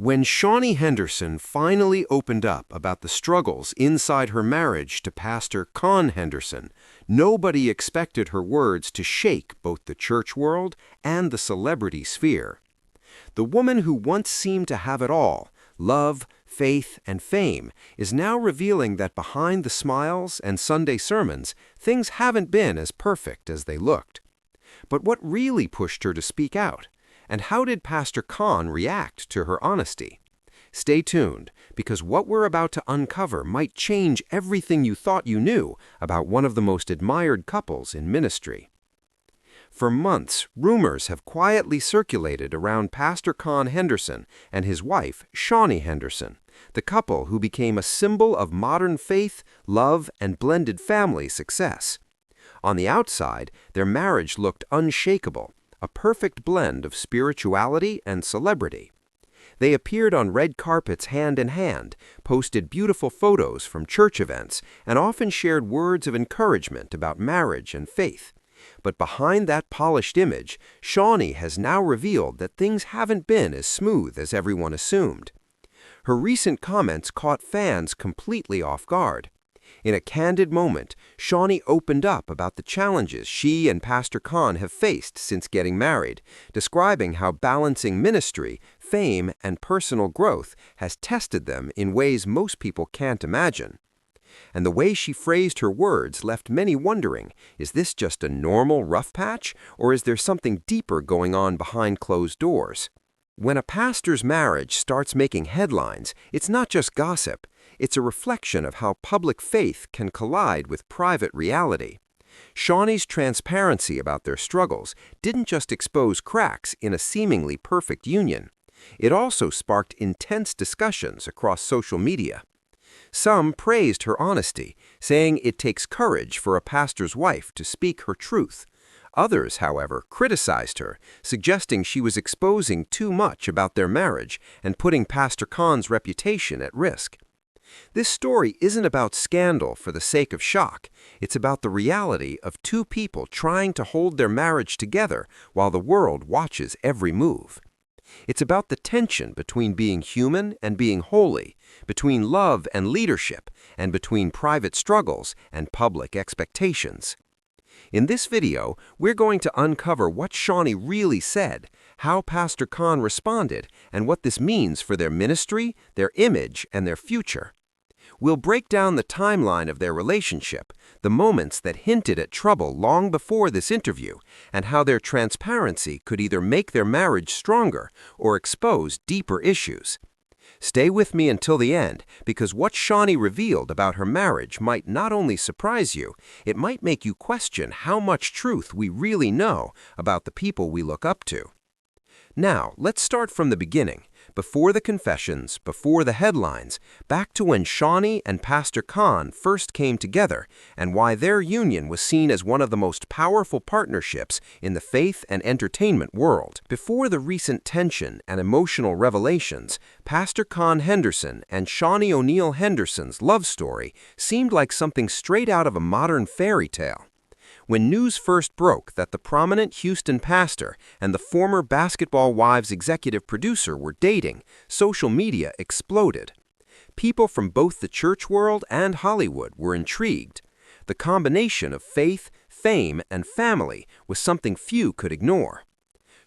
When Shaunie Henderson finally opened up about the struggles inside her marriage to Pastor Keion Henderson, nobody expected her words to shake both the church world and the celebrity sphere. The woman who once seemed to have it all, love, faith, and fame, is now revealing that behind the smiles and Sunday sermons, things haven't been as perfect as they looked. But what really pushed her to speak out? And how did Pastor Keion react to her honesty? Stay tuned, because what we're about to uncover might change everything you thought you knew about one of the most admired couples in ministry. For months, rumors have quietly circulated around Pastor Keion Henderson and his wife, Shaunie Henderson, the couple who became a symbol of modern faith, love, and blended family success. On the outside, their marriage looked unshakable, a perfect blend of spirituality and celebrity. They appeared on red carpets hand in hand, posted beautiful photos from church events, and often shared words of encouragement about marriage and faith. But behind that polished image, Shaunie has now revealed that things haven't been as smooth as everyone assumed. Her recent comments caught fans completely off guard. In a candid moment, Shaunie opened up about the challenges she and Pastor Keion have faced since getting married, describing how balancing ministry, fame, and personal growth has tested them in ways most people can't imagine. And the way she phrased her words left many wondering, is this just a normal rough patch, or is there something deeper going on behind closed doors? When a pastor's marriage starts making headlines, it's not just gossip. It's a reflection of how public faith can collide with private reality. Shaunie's transparency about their struggles didn't just expose cracks in a seemingly perfect union. It also sparked intense discussions across social media. Some praised her honesty, saying it takes courage for a pastor's wife to speak her truth. Others, however, criticized her, suggesting she was exposing too much about their marriage and putting Pastor Keion's reputation at risk. This story isn't about scandal for the sake of shock. It's about the reality of two people trying to hold their marriage together while the world watches every move. It's about the tension between being human and being holy, between love and leadership, and between private struggles and public expectations. In this video, we're going to uncover what Shaunie really said, how Pastor Keion responded, and what this means for their ministry, their image, and their future. We'll break down the timeline of their relationship, the moments that hinted at trouble long before this interview, and how their transparency could either make their marriage stronger or expose deeper issues. Stay with me until the end, because what Shaunie revealed about her marriage might not only surprise you, it might make you question how much truth we really know about the people we look up to. Now, let's start from the beginning, before the confessions, before the headlines, back to when Shaunie and Pastor Keion first came together, and why their union was seen as one of the most powerful partnerships in the faith and entertainment world. Before the recent tension and emotional revelations, Pastor Keion Henderson and Shaunie Henderson's love story seemed like something straight out of a modern fairy tale. When news first broke that the prominent Houston pastor and the former Basketball Wives executive producer were dating, social media exploded. People from both the church world and Hollywood were intrigued. The combination of faith, fame, and family was something few could ignore.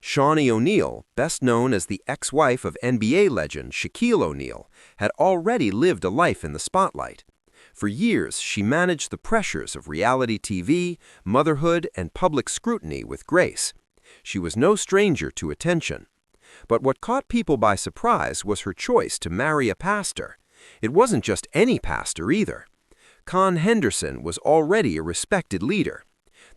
Shaunie O'Neal, best known as the ex-wife of NBA legend Shaquille O'Neal, had already lived a life in the spotlight. For years, she managed the pressures of reality TV, motherhood, and public scrutiny with grace. She was no stranger to attention. But what caught people by surprise was her choice to marry a pastor. It wasn't just any pastor either. Keion Henderson was already a respected leader.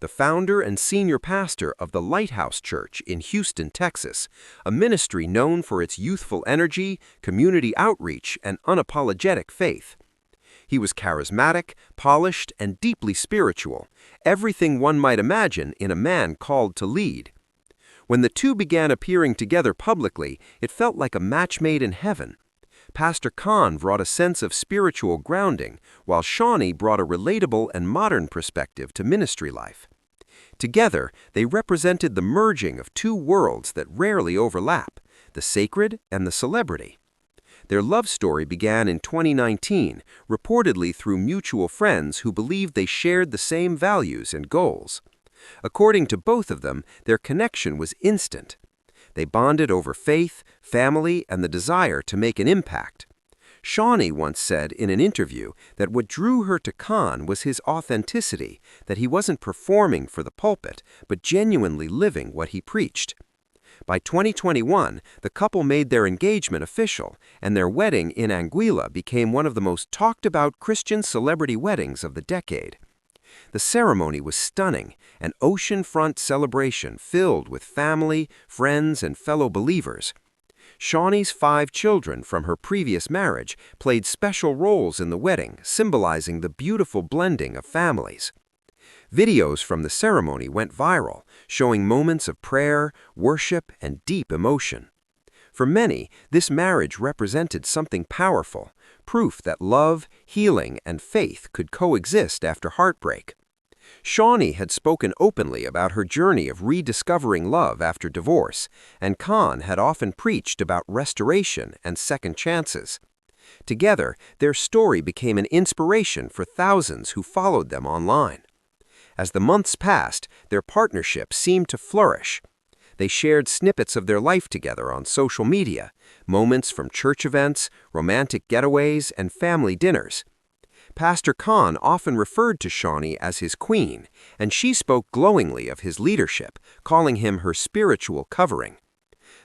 The founder and senior pastor of the Lighthouse Church in Houston, Texas, a ministry known for its youthful energy, community outreach, and unapologetic faith. He was charismatic, polished, and deeply spiritual, everything one might imagine in a man called to lead. When the two began appearing together publicly, it felt like a match made in heaven. Pastor Keion brought a sense of spiritual grounding, while Shaunie brought a relatable and modern perspective to ministry life. Together, they represented the merging of two worlds that rarely overlap, the sacred and the celebrity. Their love story began in 2019, reportedly through mutual friends who believed they shared the same values and goals. According to both of them, their connection was instant. They bonded over faith, family, and the desire to make an impact. Shaunie once said in an interview that what drew her to Keion was his authenticity, that he wasn't performing for the pulpit, but genuinely living what he preached. By 2021, the couple made their engagement official, and their wedding in Anguilla became one of the most talked-about Christian celebrity weddings of the decade. The ceremony was stunning, an oceanfront celebration filled with family, friends, and fellow believers. Shaunie's 5 children from her previous marriage played special roles in the wedding, symbolizing the beautiful blending of families. Videos from the ceremony went viral, showing moments of prayer, worship, and deep emotion. For many, this marriage represented something powerful, proof that love, healing, and faith could coexist after heartbreak. Shaunie had spoken openly about her journey of rediscovering love after divorce, and Keion had often preached about restoration and second chances. Together, their story became an inspiration for thousands who followed them online. As the months passed, their partnership seemed to flourish. They shared snippets of their life together on social media, moments from church events, romantic getaways, and family dinners. Pastor Keion often referred to Shaunie as his queen, and she spoke glowingly of his leadership, calling him her spiritual covering.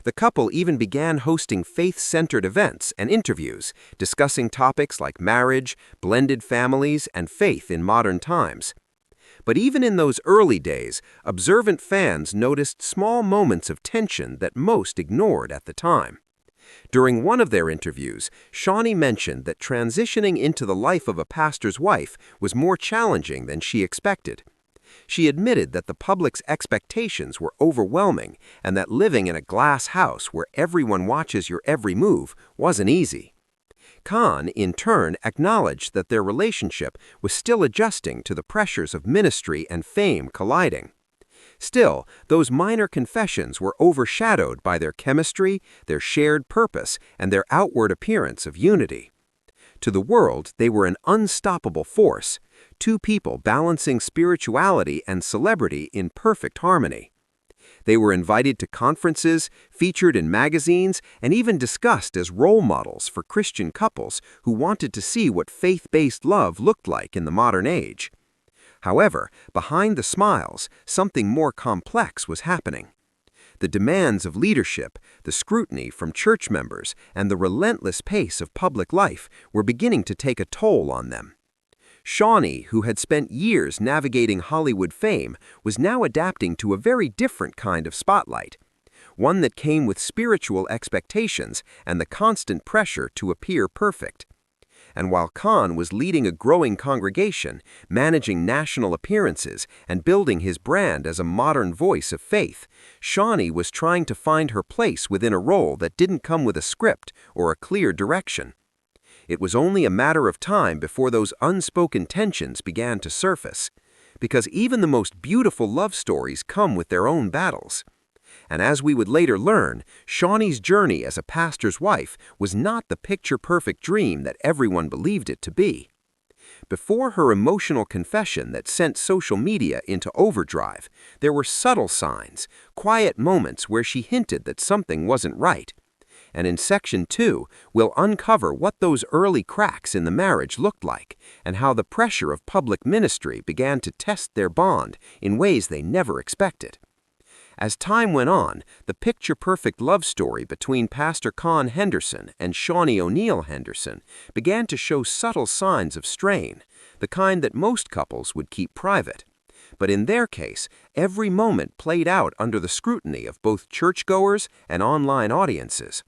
The couple even began hosting faith-centered events and interviews, discussing topics like marriage, blended families, and faith in modern times. But even in those early days, observant fans noticed small moments of tension that most ignored at the time. During one of their interviews, Shaunie mentioned that transitioning into the life of a pastor's wife was more challenging than she expected. She admitted that the public's expectations were overwhelming and that living in a glass house where everyone watches your every move wasn't easy. Keion, in turn, acknowledged that their relationship was still adjusting to the pressures of ministry and fame colliding. Still, those minor confessions were overshadowed by their chemistry, their shared purpose, and their outward appearance of unity. To the world, they were an unstoppable force, 2 people balancing spirituality and celebrity in perfect harmony. They were invited to conferences, featured in magazines, and even discussed as role models for Christian couples who wanted to see what faith-based love looked like in the modern age. However, behind the smiles, something more complex was happening. The demands of leadership, the scrutiny from church members, and the relentless pace of public life were beginning to take a toll on them. Shaunie, who had spent years navigating Hollywood fame, was now adapting to a very different kind of spotlight, one that came with spiritual expectations and the constant pressure to appear perfect. And while Keion was leading a growing congregation, managing national appearances, and building his brand as a modern voice of faith, Shaunie was trying to find her place within a role that didn't come with a script or a clear direction. It was only a matter of time before those unspoken tensions began to surface, because even the most beautiful love stories come with their own battles. And as we would later learn, Shaunie's journey as a pastor's wife was not the picture-perfect dream that everyone believed it to be. Before her emotional confession that sent social media into overdrive, there were subtle signs, quiet moments where she hinted that something wasn't right. And in Section 2, we'll uncover what those early cracks in the marriage looked like and how the pressure of public ministry began to test their bond in ways they never expected. As time went on, the picture-perfect love story between Pastor Keion Henderson and Shaunie Henderson began to show subtle signs of strain, the kind that most couples would keep private. But in their case, every moment played out under the scrutiny of both churchgoers and online audiences.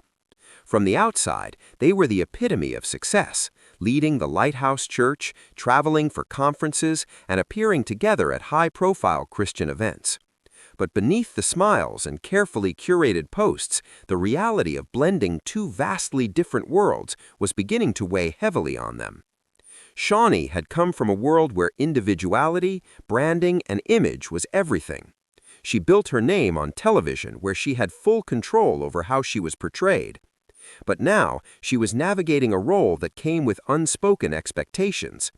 From the outside, they were the epitome of success, leading the Lighthouse Church, traveling for conferences, and appearing together at high-profile Christian events. But beneath the smiles and carefully curated posts, the reality of blending 2 vastly different worlds was beginning to weigh heavily on them. Shaunie had come from a world where individuality, branding, and image was everything. She built her name on television where she had full control over how she was portrayed. But now she was navigating a role that came with unspoken expectations.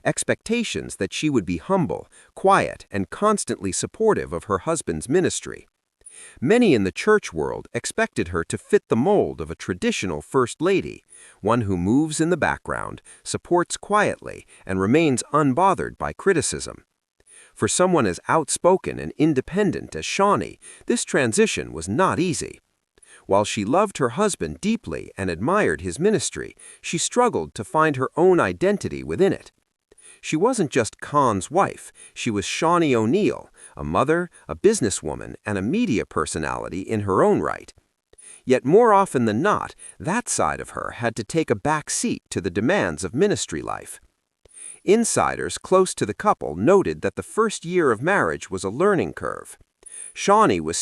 Expectations that she would be humble, quiet, and constantly supportive of her husband's ministry. Many in the church world expected her to fit the mold of a traditional first lady, one who moves in the background, supports quietly, and remains unbothered by criticism. For someone as outspoken and independent as Shaunie, this transition was not easy. While she loved her husband deeply and admired his ministry, she struggled to find her own identity within it. She wasn't just Khan's wife, she was Shaunie O'Neill, a mother, a businesswoman, and a media personality in her own right. Yet more often than not, that side of her had to take a back seat to the demands of ministry life. Insiders close to the couple noted that the first year of marriage was a learning curve. Shaunie was